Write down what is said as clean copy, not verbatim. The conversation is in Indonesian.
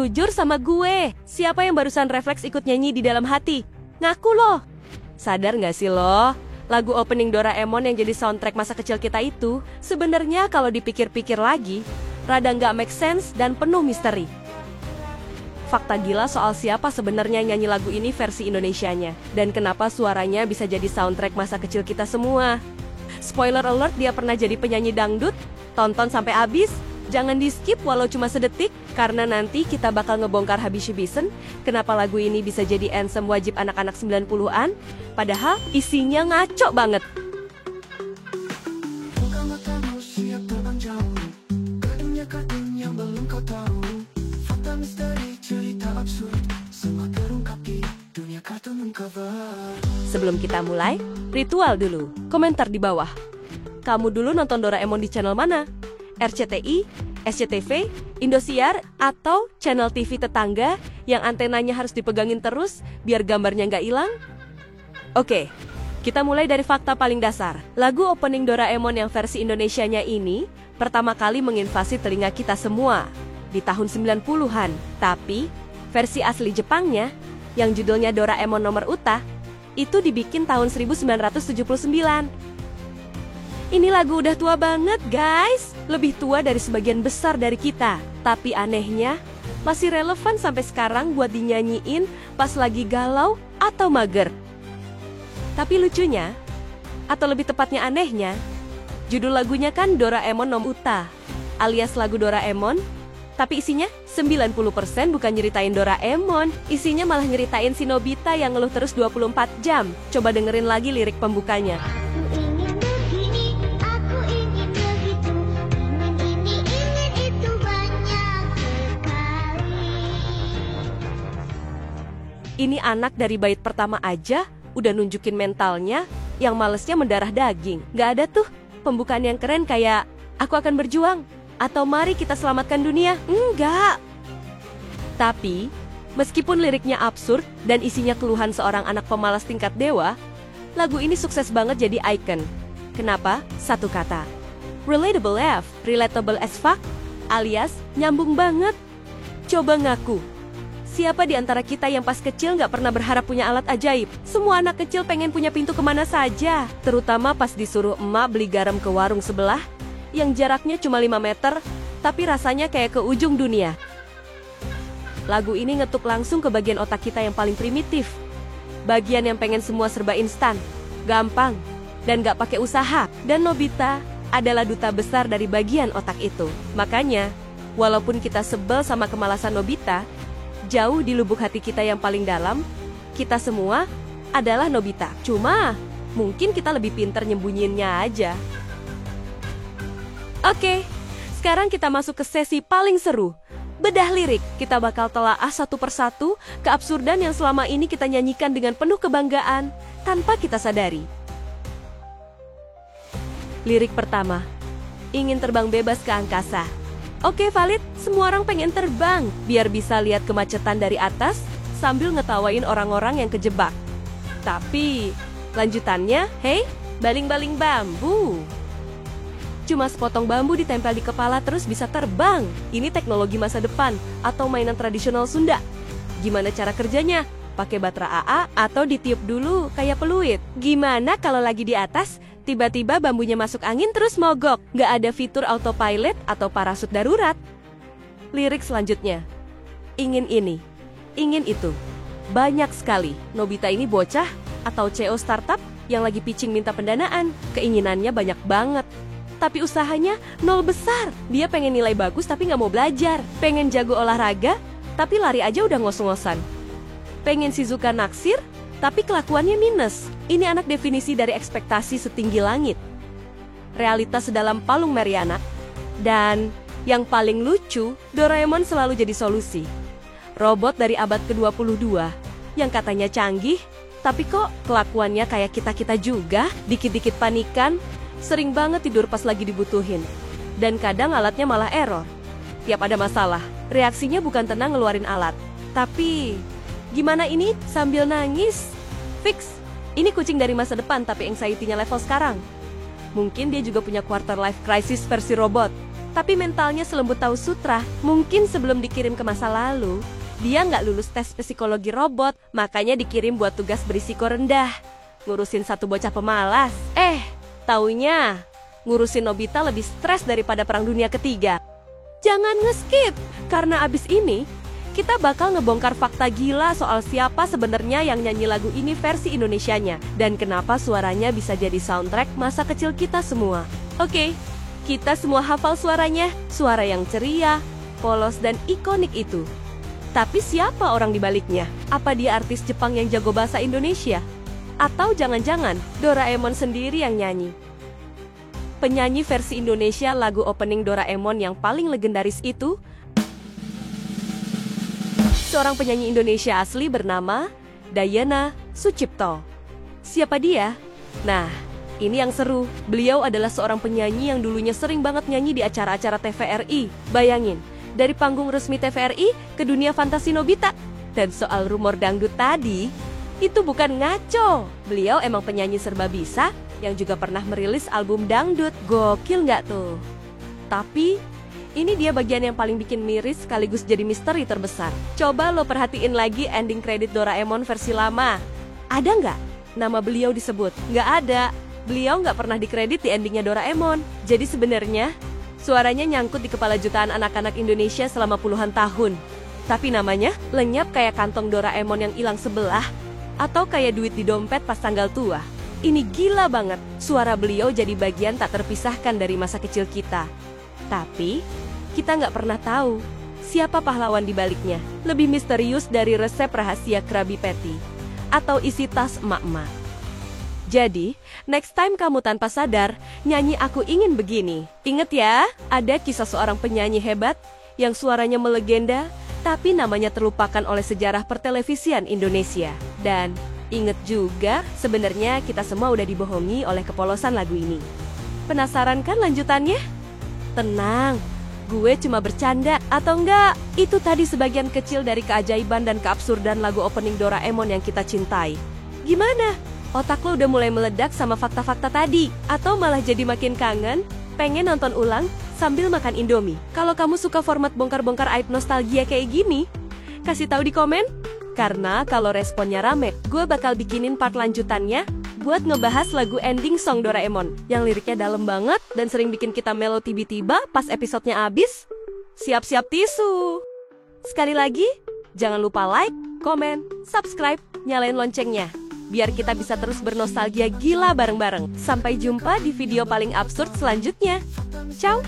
jujur sama gue. Siapa yang barusan refleks ikut nyanyi di dalam hati? Ngaku loh. Sadar nggak sih lo? Lagu opening Doraemon yang jadi soundtrack masa kecil kita itu, sebenarnya kalau dipikir-pikir lagi, rada nggak make sense dan penuh misteri. Fakta gila soal siapa sebenarnya nyanyi lagu ini versi Indonesianya, dan kenapa suaranya bisa jadi soundtrack masa kecil kita semua. Spoiler alert, dia pernah jadi penyanyi dangdut. Tonton sampai habis, jangan di-skip walau cuma sedetik, karena nanti kita bakal ngebongkar habis-habisan kenapa lagu ini bisa jadi anthem wajib anak-anak 90-an, padahal isinya ngaco banget. Sebelum kita mulai, ritual dulu. Komentar di bawah. Kamu dulu nonton Doraemon di channel mana? RCTI, SCTV, Indosiar, atau channel TV tetangga yang antenanya harus dipegangin terus biar gambarnya nggak hilang? Oke, kita mulai dari fakta paling dasar. Lagu opening Doraemon yang versi Indonesianya ini pertama kali menginvasi telinga kita semua di tahun 90-an. Tapi, versi asli Jepangnya yang judulnya Doraemon Nomor Uta itu dibikin tahun 1979. Ini lagu udah tua banget guys, lebih tua dari sebagian besar dari kita. Tapi anehnya, masih relevan sampai sekarang buat dinyanyiin pas lagi galau atau mager. Tapi lucunya, atau lebih tepatnya anehnya, judul lagunya kan Doraemon Nomor Uta, alias lagu Doraemon. Tapi isinya 90% bukan nyeritain Doraemon, isinya malah nyeritain si Nobita yang ngeluh terus 24 jam. Coba dengerin lagi lirik pembukanya. Ini anak dari bait pertama aja udah nunjukin mentalnya yang malesnya mendarah daging. Gak ada tuh pembukaan yang keren kayak aku akan berjuang atau mari kita selamatkan dunia. Enggak. Tapi, meskipun liriknya absurd dan isinya keluhan seorang anak pemalas tingkat dewa, lagu ini sukses banget jadi icon. Kenapa? Satu kata. Relatable F, relatable as fuck, alias nyambung banget. Coba ngaku. Siapa di antara kita yang pas kecil nggak pernah berharap punya alat ajaib? Semua anak kecil pengen punya pintu kemana saja. Terutama pas disuruh emak beli garam ke warung sebelah, yang jaraknya cuma 5 meter, tapi rasanya kayak ke ujung dunia. Lagu ini ngetuk langsung ke bagian otak kita yang paling primitif. Bagian yang pengen semua serba instan, gampang, dan gak pakai usaha. Dan Nobita adalah duta besar dari bagian otak itu. Makanya, walaupun kita sebel sama kemalasan Nobita, jauh di lubuk hati kita yang paling dalam, kita semua adalah Nobita. Cuma, mungkin kita lebih pintar nyembunyiinnya aja. Oke, sekarang kita masuk ke sesi paling seru. Bedah lirik, kita bakal telaah satu persatu keabsurdan yang selama ini kita nyanyikan dengan penuh kebanggaan tanpa kita sadari. Lirik pertama, ingin terbang bebas ke angkasa. Oke valid, semua orang pengen terbang, biar bisa lihat kemacetan dari atas sambil ngetawain orang-orang yang kejebak. Tapi, lanjutannya, hey, baling-baling bambu. Cuma sepotong bambu ditempel di kepala terus bisa terbang. Ini teknologi masa depan atau mainan tradisional Sunda. Gimana cara kerjanya? Pakai baterai AA atau ditiup dulu kayak peluit? Gimana kalau lagi di atas, tiba-tiba bambunya masuk angin terus mogok? Nggak ada fitur autopilot atau parasut darurat. Lirik selanjutnya, ingin ini, ingin itu. Banyak sekali. Nobita ini bocah atau CEO startup yang lagi pitching minta pendanaan. Keinginannya banyak banget. Tapi usahanya nol besar. Dia pengen nilai bagus tapi nggak mau belajar. Pengen jago olahraga, tapi lari aja udah ngos-ngosan. Pengen Shizuka naksir, tapi kelakuannya minus. Ini anak definisi dari ekspektasi setinggi langit. Realitas sedalam palung Mariana. Dan yang paling lucu, Doraemon selalu jadi solusi. Robot dari abad ke-22 yang katanya canggih, tapi kok kelakuannya kayak kita-kita juga, dikit-dikit panikan, sering banget tidur pas lagi dibutuhin. Dan kadang alatnya malah error. Tiap ada masalah, reaksinya bukan tenang ngeluarin alat. Tapi, gimana ini sambil nangis? Fix, ini kucing dari masa depan tapi anxiety-nya level sekarang. Mungkin dia juga punya quarter life crisis versi robot. Tapi mentalnya selembut tahu sutra. Mungkin sebelum dikirim ke masa lalu, dia nggak lulus tes psikologi robot, makanya dikirim buat tugas berisiko rendah. Ngurusin satu bocah pemalas. Taunya ngurusin Nobita lebih stres daripada Perang Dunia Ketiga. Jangan nge-skip, karena abis ini kita bakal ngebongkar fakta gila soal siapa sebenarnya yang nyanyi lagu ini versi Indonesianya dan kenapa suaranya bisa jadi soundtrack masa kecil kita semua. Oke, kita semua hafal suaranya, suara yang ceria, polos dan ikonik itu. Tapi siapa orang di baliknya? Apa dia artis Jepang yang jago bahasa Indonesia? Atau jangan-jangan Doraemon sendiri yang nyanyi? Penyanyi versi Indonesia lagu opening Doraemon yang paling legendaris itu seorang penyanyi Indonesia asli bernama Dayana Sucipto. Siapa dia? Nah, ini yang seru. Beliau adalah seorang penyanyi yang dulunya sering banget nyanyi di acara-acara TVRI. Bayangin, dari panggung resmi TVRI ke dunia fantasi Nobita. Dan soal rumor dangdut tadi, itu bukan ngaco. Beliau emang penyanyi serba bisa yang juga pernah merilis album dangdut. Gokil nggak tuh? Tapi ini dia bagian yang paling bikin miris sekaligus jadi misteri terbesar. Coba lo perhatiin lagi ending kredit Doraemon versi lama. Ada nggak nama beliau disebut? Nggak ada. Beliau nggak pernah dikredit di endingnya Doraemon. Jadi sebenarnya suaranya nyangkut di kepala jutaan anak-anak Indonesia selama puluhan tahun. Tapi namanya lenyap kayak kantong Doraemon yang hilang sebelah. Atau kayak duit di dompet pas tanggal tua. Ini gila banget. Suara beliau jadi bagian tak terpisahkan dari masa kecil kita. Tapi, kita nggak pernah tahu siapa pahlawan di baliknya. Lebih misterius dari resep rahasia Krabby Patty atau isi tas emak-emak. Jadi, next time kamu tanpa sadar nyanyi Aku Ingin Begini. Ingat ya, ada kisah seorang penyanyi hebat yang suaranya melegenda, tapi namanya terlupakan oleh sejarah pertelevisian Indonesia. Dan ingat juga, sebenarnya kita semua udah dibohongi oleh kepolosan lagu ini. Penasaran kan lanjutannya? Tenang, gue cuma bercanda, atau enggak? Itu tadi sebagian kecil dari keajaiban dan keabsurdan lagu opening Doraemon yang kita cintai. Gimana? Otak lo udah mulai meledak sama fakta-fakta tadi? Atau malah jadi makin kangen, pengen nonton ulang sambil makan Indomie? Kalau kamu suka format bongkar-bongkar aib nostalgia kayak gini, kasih tahu di komen. Karena kalau responnya rame, gue bakal bikinin part lanjutannya buat ngebahas lagu ending song Doraemon yang liriknya dalam banget dan sering bikin kita melo tiba-tiba pas episodenya abis. Siap-siap tisu. Sekali lagi, jangan lupa like, komen, subscribe, nyalain loncengnya biar kita bisa terus bernostalgia gila bareng-bareng. Sampai jumpa di video paling absurd selanjutnya. Ciao.